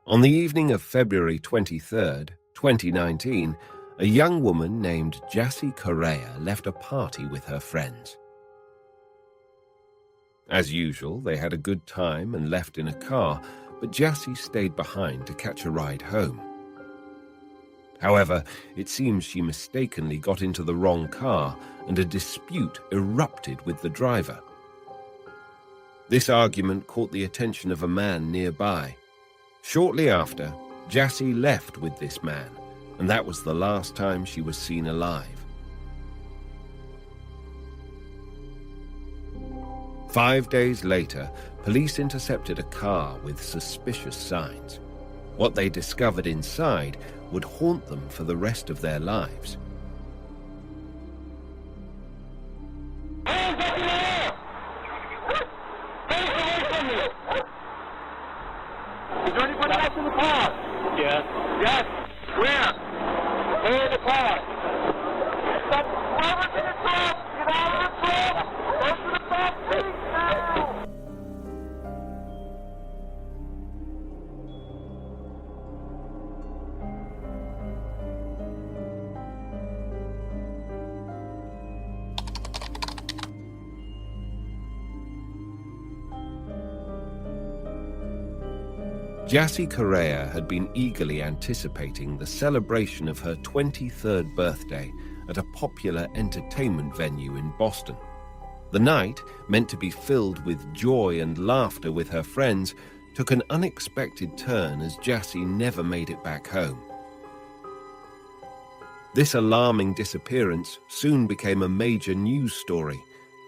On the evening of February 23rd, 2019, a young woman named Jassy Correia left a party with her friends. As usual, they had a good time and left in a car, but Jassy stayed behind to catch a ride home. However, it seems she mistakenly got into the wrong car and a dispute erupted with the driver. This argument caught the attention of a man nearby. Shortly after, Jassy left with this man, and that was the last time she was seen alive. 5 days later, police intercepted a car with suspicious signs. What they discovered inside would haunt them for the rest of their lives. Is there anybody else in the car? Yes. Yes? Where? Where in the car? Stop. Whoever's in the car, get out of the car! Go to the back seat now! Jassy Correia had been eagerly anticipating the celebration of her 23rd birthday at a popular entertainment venue in Boston. The night, meant to be filled with joy and laughter with her friends, took an unexpected turn as Jassy never made it back home. This alarming disappearance soon became a major news story,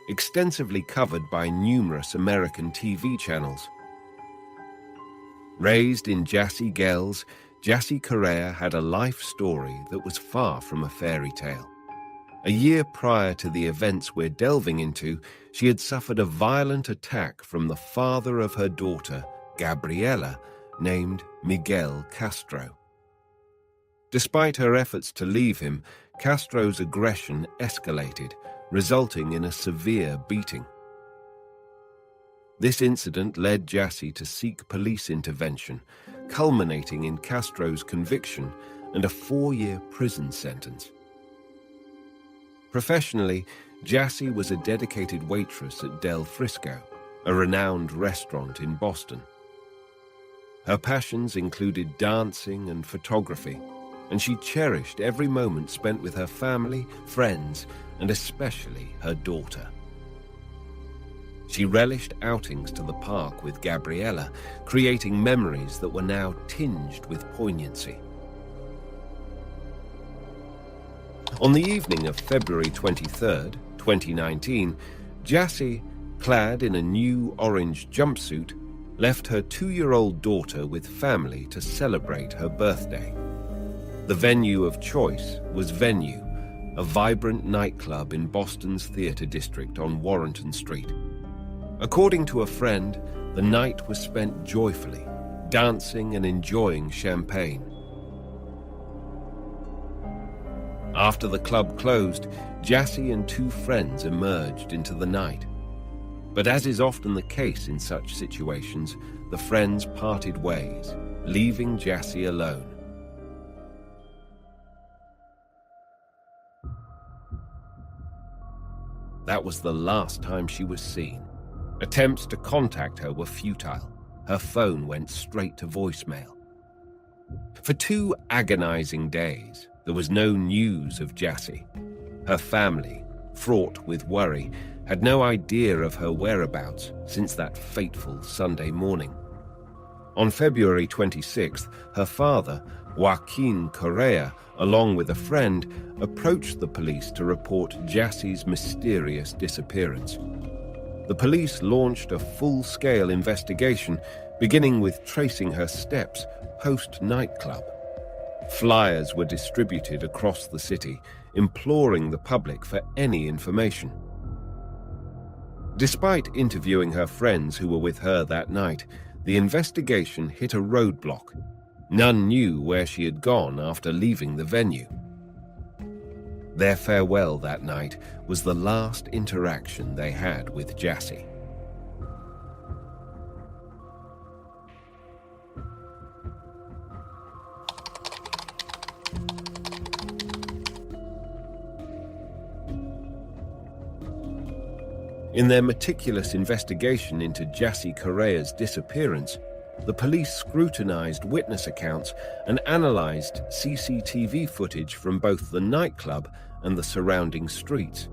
extensively covered by numerous American TV channels. Raised in Jassy Gels, Jassy Correia had a life story that was far from a fairy tale. A year prior to the events we're delving into, she had suffered a violent attack from the father of her daughter, Gabriela, named Miguel Castro. Despite her efforts to leave him, Castro's aggression escalated, resulting in a severe beating. This incident led Jassy to seek police intervention, culminating in Castro's conviction and a 4-year prison sentence. Professionally, Jassy was a dedicated waitress at Del Frisco, a renowned restaurant in Boston. Her passions included dancing and photography, and she cherished every moment spent with her family, friends, and especially her daughter. She relished outings to the park with Gabriela, creating memories that were now tinged with poignancy. On the evening of February 23rd, 2019, Jassy, clad in a new orange jumpsuit, left her 2-year-old daughter with family to celebrate her birthday. The venue of choice was Venue, a vibrant nightclub in Boston's theater district on Warrenton Street. According to a friend, the night was spent joyfully, dancing and enjoying champagne. After the club closed, Jassy and 2 friends emerged into the night. But as is often the case in such situations, the friends parted ways, leaving Jassy alone. That was the last time she was seen. Attempts to contact her were futile. Her phone went straight to voicemail. For 2 agonizing days, there was no news of Jassy. Her family, fraught with worry, had no idea of her whereabouts since that fateful Sunday morning. On February 26th, her father, Joaquin Correia, along with a friend, approached the police to report Jassy's mysterious disappearance. The police launched a full-scale investigation, beginning with tracing her steps post-nightclub. Flyers were distributed across the city, imploring the public for any information. Despite interviewing her friends who were with her that night, the investigation hit a roadblock. None knew where she had gone after leaving the venue. Their farewell that night was the last interaction they had with Jassy. In their meticulous investigation into Jassy Correia's disappearance, the police scrutinized witness accounts and analyzed CCTV footage from both the nightclub and the surrounding streets.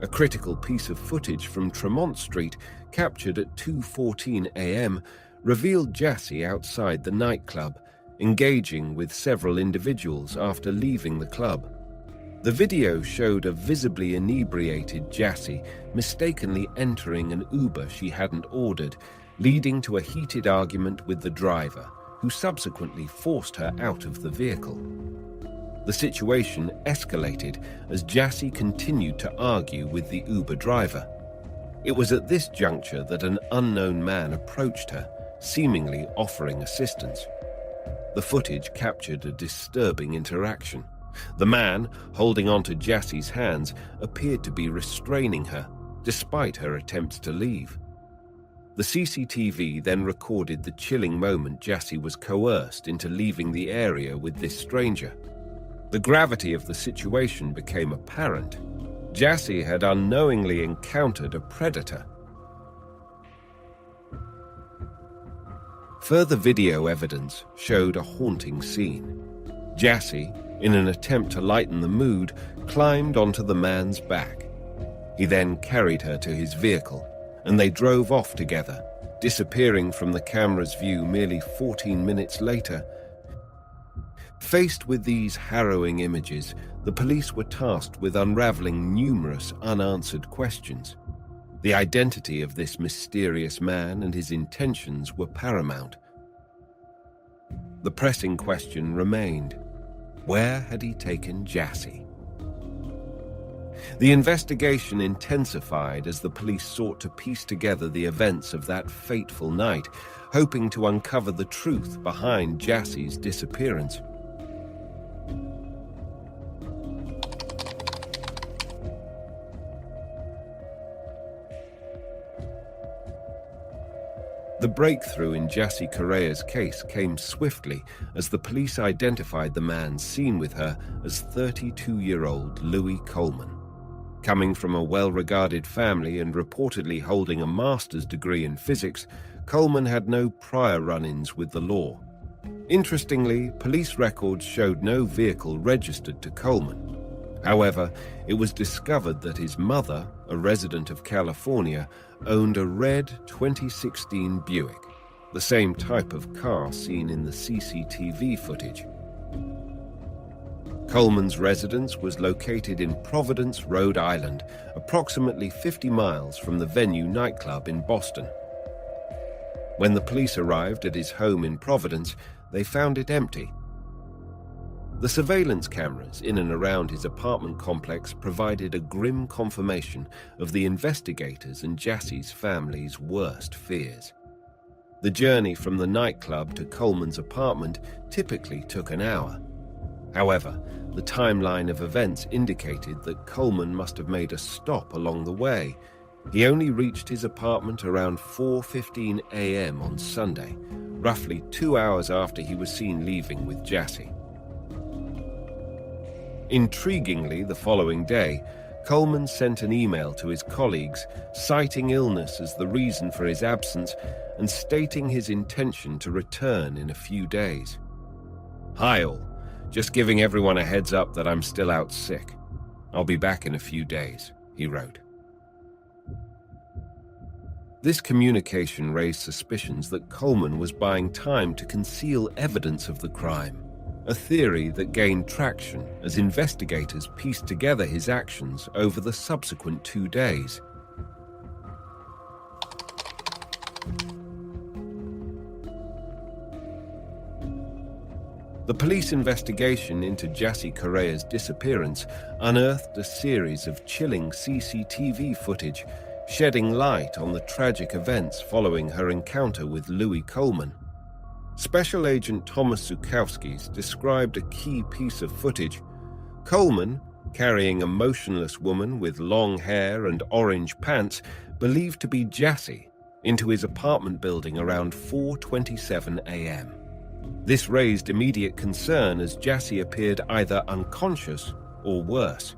A critical piece of footage from Tremont Street, captured at 2:14 a.m., revealed Jassy outside the nightclub, engaging with several individuals after leaving the club. The video showed a visibly inebriated Jassy mistakenly entering an Uber she hadn't ordered, leading to a heated argument with the driver, who subsequently forced her out of the vehicle. The situation escalated as Jassy continued to argue with the Uber driver. It was at this juncture that an unknown man approached her, seemingly offering assistance. The footage captured a disturbing interaction. The man, holding onto Jassy's hands, appeared to be restraining her, despite her attempts to leave. The CCTV then recorded the chilling moment Jassy was coerced into leaving the area with this stranger. The gravity of the situation became apparent. Jassy had unknowingly encountered a predator. Further video evidence showed a haunting scene. Jassy, in an attempt to lighten the mood, climbed onto the man's back. He then carried her to his vehicle, and they drove off together, disappearing from the camera's view merely 14 minutes later. Faced with these harrowing images, the police were tasked with unraveling numerous unanswered questions. The identity of this mysterious man and his intentions were paramount. The pressing question remained: where had he taken Jassy? The investigation intensified as the police sought to piece together the events of that fateful night, hoping to uncover the truth behind Jassy's disappearance. The breakthrough in Jassy Correia's case came swiftly as the police identified the man seen with her as 32-year-old Louis Coleman. Coming from a well-regarded family and reportedly holding a master's degree in physics, Coleman had no prior run-ins with the law. Interestingly, police records showed no vehicle registered to Coleman. However, it was discovered that his mother, a resident of California, owned a red 2016 Buick, the same type of car seen in the CCTV footage. Coleman's residence was located in Providence, Rhode Island, approximately 50 miles from the Venue nightclub in Boston. When the police arrived at his home in Providence, they found it empty. The surveillance cameras in and around his apartment complex provided a grim confirmation of the investigators' and Jassy's family's worst fears. The journey from the nightclub to Coleman's apartment typically took an hour. However, the timeline of events indicated that Coleman must have made a stop along the way. He only reached his apartment around 4:15 a.m. on Sunday, roughly 2 hours after he was seen leaving with Jassy. Intriguingly, the following day, Coleman sent an email to his colleagues, citing illness as the reason for his absence and stating his intention to return in a few days. "Hi all, just giving everyone a heads up that I'm still out sick. I'll be back in a few days," he wrote. This communication raised suspicions that Coleman was buying time to conceal evidence of the crime, a theory that gained traction as investigators pieced together his actions over the subsequent 2 days. The police investigation into Jassy Correia's disappearance unearthed a series of chilling CCTV footage, shedding light on the tragic events following her encounter with Louis Coleman. Special Agent Thomas Suitcase described a key piece of footage. Coleman, carrying a motionless woman with long hair and orange pants, believed to be Jassy, into his apartment building around 4:27 a.m. This raised immediate concern as Jassy appeared either unconscious or worse.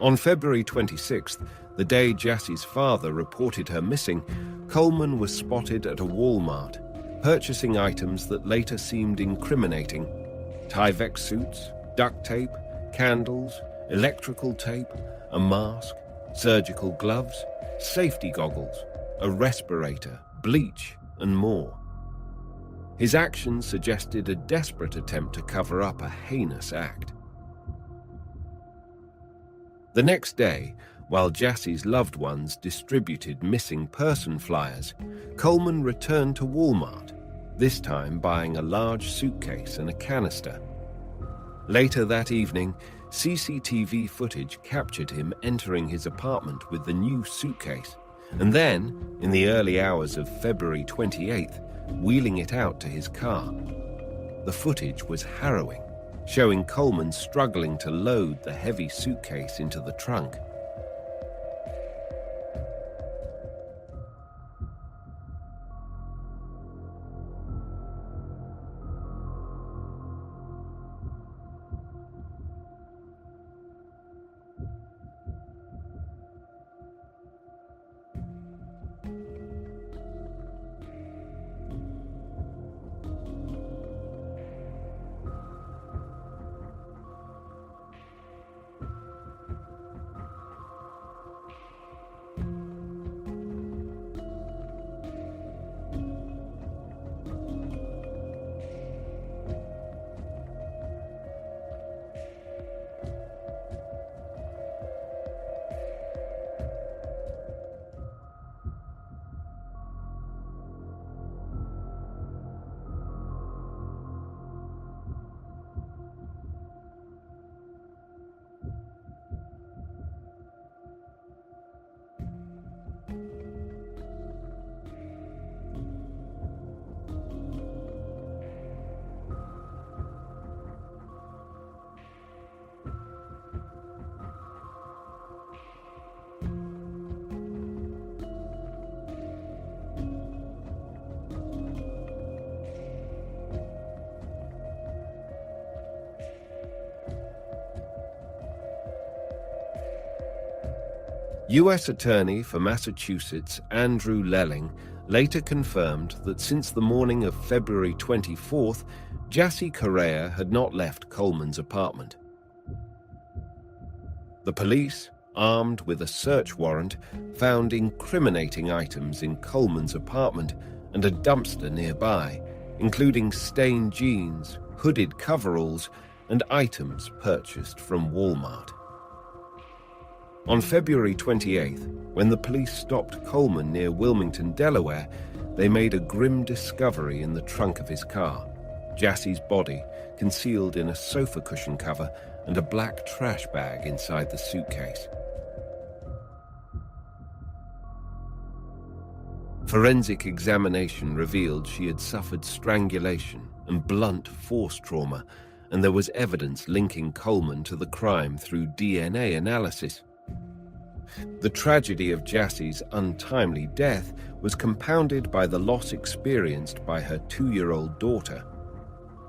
On February 26th, the day Jassy's father reported her missing, Coleman was spotted at a Walmart, purchasing items that later seemed incriminating: Tyvek suits, duct tape, candles, electrical tape, a mask, surgical gloves, safety goggles, a respirator, bleach, and more. His actions suggested a desperate attempt to cover up a heinous act. The next day, while Jassy's loved ones distributed missing person flyers, Coleman returned to Walmart, this time buying a large suitcase and a canister. Later that evening, CCTV footage captured him entering his apartment with the new suitcase, and then, in the early hours of February 28th, wheeling it out to his car. The footage was harrowing, showing Coleman struggling to load the heavy suitcase into the trunk. U.S. Attorney for Massachusetts Andrew Lelling later confirmed that since the morning of February 24th, Jassy Correia had not left Coleman's apartment. The police, armed with a search warrant, found incriminating items in Coleman's apartment and a dumpster nearby, including stained jeans, hooded coveralls, and items purchased from Walmart. On February 28th, when the police stopped Coleman near Wilmington, Delaware, they made a grim discovery in the trunk of his car: Jassy's body concealed in a sofa cushion cover and a black trash bag inside the suitcase. Forensic examination revealed she had suffered strangulation and blunt force trauma, and there was evidence linking Coleman to the crime through DNA analysis. The tragedy of Jassy's untimely death was compounded by the loss experienced by her 2-year-old daughter.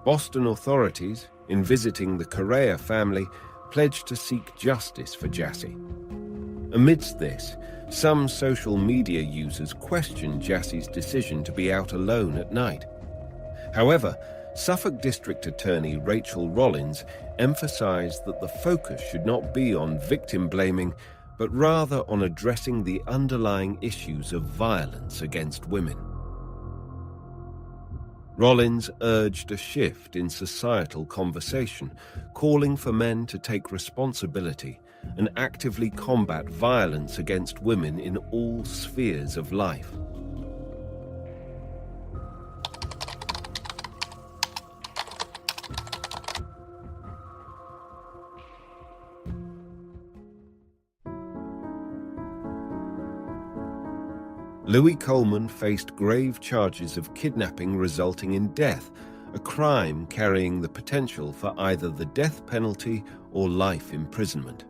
Boston authorities, in visiting the Correia family, pledged to seek justice for Jassy. Amidst this, some social media users questioned Jassy's decision to be out alone at night. However, Suffolk District Attorney Rachel Rollins emphasized that the focus should not be on victim blaming, but rather on addressing the underlying issues of violence against women. Rollins urged a shift in societal conversation, calling for men to take responsibility and actively combat violence against women in all spheres of life. Louis Coleman faced grave charges of kidnapping resulting in death, a crime carrying the potential for either the death penalty or life imprisonment.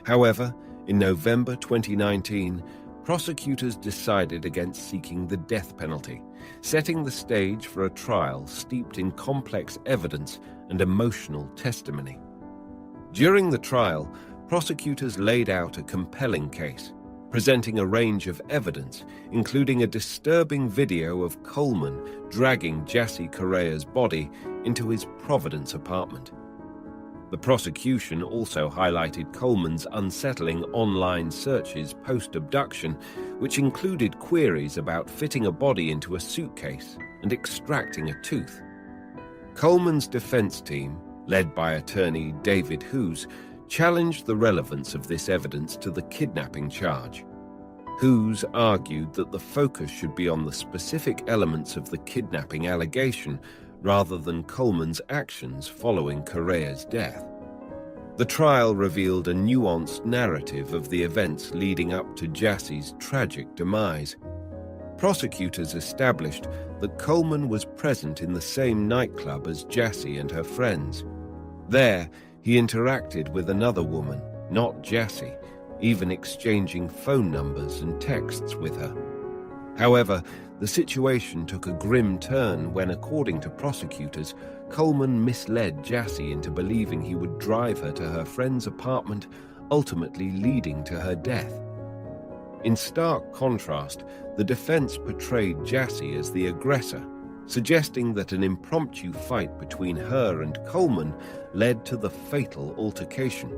However, in November 2019, prosecutors decided against seeking the death penalty, setting the stage for a trial steeped in complex evidence and emotional testimony. During the trial, prosecutors laid out a compelling case, presenting a range of evidence, including a disturbing video of Coleman dragging Jassy Correia's body into his Providence apartment. The prosecution also highlighted Coleman's unsettling online searches post-abduction, which included queries about fitting a body into a suitcase and extracting a tooth. Coleman's defense team, led by attorney David Hughes, challenged the relevance of this evidence to the kidnapping charge. Hughes argued that the focus should be on the specific elements of the kidnapping allegation rather than Coleman's actions following Correia's death. The trial revealed a nuanced narrative of the events leading up to Jassy's tragic demise. Prosecutors established that Coleman was present in the same nightclub as Jassy and her friends. There, he interacted with another woman, not Jassy, even exchanging phone numbers and texts with her. However, the situation took a grim turn when, according to prosecutors, Coleman misled Jassy into believing he would drive her to her friend's apartment, ultimately leading to her death. In stark contrast, the defense portrayed Jassy as the aggressor, suggesting that an impromptu fight between her and Coleman led to the fatal altercation.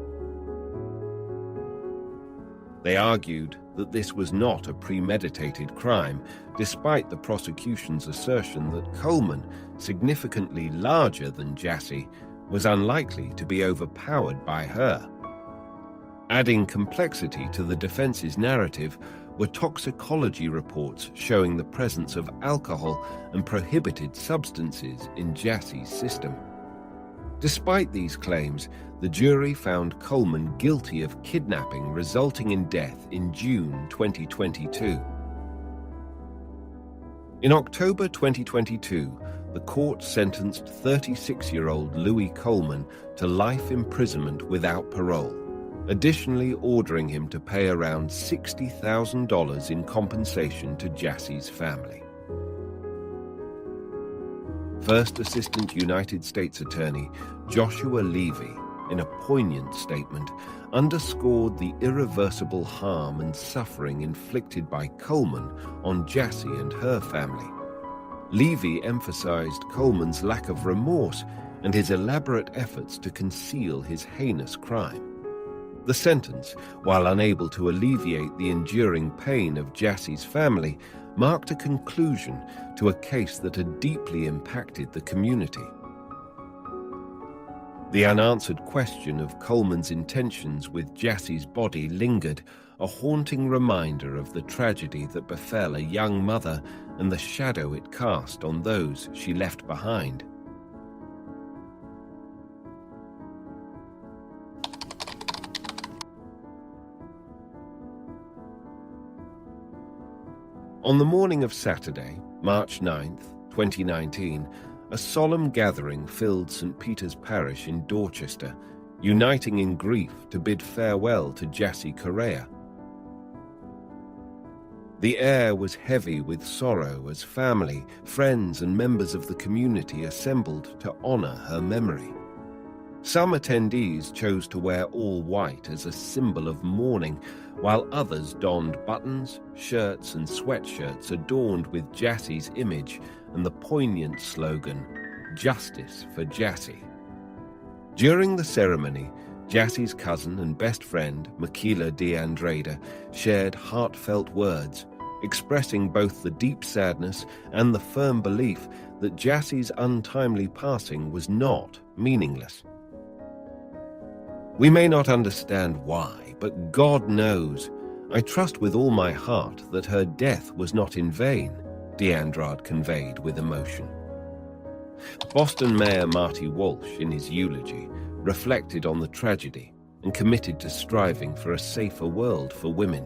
They argued that this was not a premeditated crime, despite the prosecution's assertion that Coleman, significantly larger than Jassy, was unlikely to be overpowered by her. Adding complexity to the defense's narrative were toxicology reports showing the presence of alcohol and prohibited substances in Jassy's system. Despite these claims, the jury found Coleman guilty of kidnapping resulting in death in June 2022. In October 2022, the court sentenced 36-year-old Louis Coleman to life imprisonment without parole, additionally ordering him to pay around $60,000 in compensation to Jassy's family. First Assistant United States Attorney Joshua Levy, in a poignant statement, underscored the irreversible harm and suffering inflicted by Coleman on Jassy and her family. Levy emphasized Coleman's lack of remorse and his elaborate efforts to conceal his heinous crime. The sentence, while unable to alleviate the enduring pain of Jassy's family, marked a conclusion to a case that had deeply impacted the community. The unanswered question of Coleman's intentions with Jassy's body lingered, a haunting reminder of the tragedy that befell a young mother and the shadow it cast on those she left behind. On the morning of Saturday, March 9th, 2019, a solemn gathering filled St. Peter's Parish in Dorchester, uniting in grief to bid farewell to Jassy Correia. The air was heavy with sorrow as family, friends, and members of the community assembled to honor her memory. Some attendees chose to wear all white as a symbol of mourning, while others donned buttons, shirts, and sweatshirts adorned with Jassy's image and the poignant slogan, "Justice for Jassy." During the ceremony, Jassy's cousin and best friend, Michaela DeAndrada, shared heartfelt words, expressing both the deep sadness and the firm belief that Jassy's untimely passing was not meaningless. "We may not understand why, but God knows. I trust with all my heart that her death was not in vain," DeAndrade conveyed with emotion. Boston Mayor Marty Walsh, in his eulogy, reflected on the tragedy and committed to striving for a safer world for women.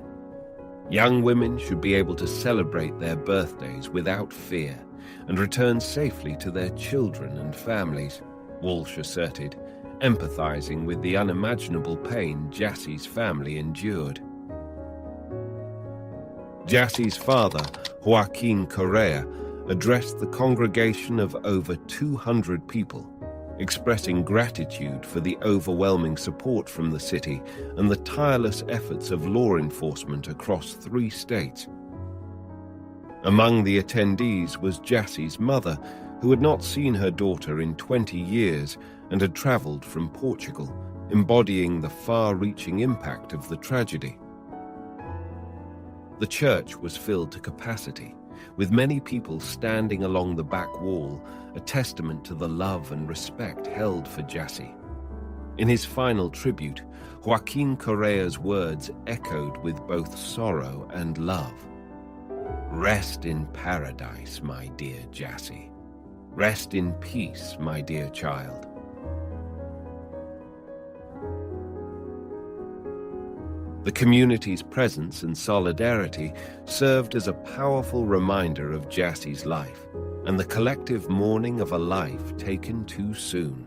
Young women should be able to celebrate their birthdays without fear and return safely to their children and families, Walsh asserted, empathizing with the unimaginable pain Jassy's family endured. Jassy's father, Joaquin Correia, addressed the congregation of over 200 people, expressing gratitude for the overwhelming support from the city and the tireless efforts of law enforcement across 3 states. Among the attendees was Jassy's mother, who had not seen her daughter in 20 years and had traveled from Portugal, embodying the far-reaching impact of the tragedy. The church was filled to capacity, with many people standing along the back wall, a testament to the love and respect held for Jassy. In his final tribute, Joaquin Correia's words echoed with both sorrow and love. "Rest in paradise, my dear Jassy. Rest in peace, my dear child." The community's presence and solidarity served as a powerful reminder of Jassy's life and the collective mourning of a life taken too soon.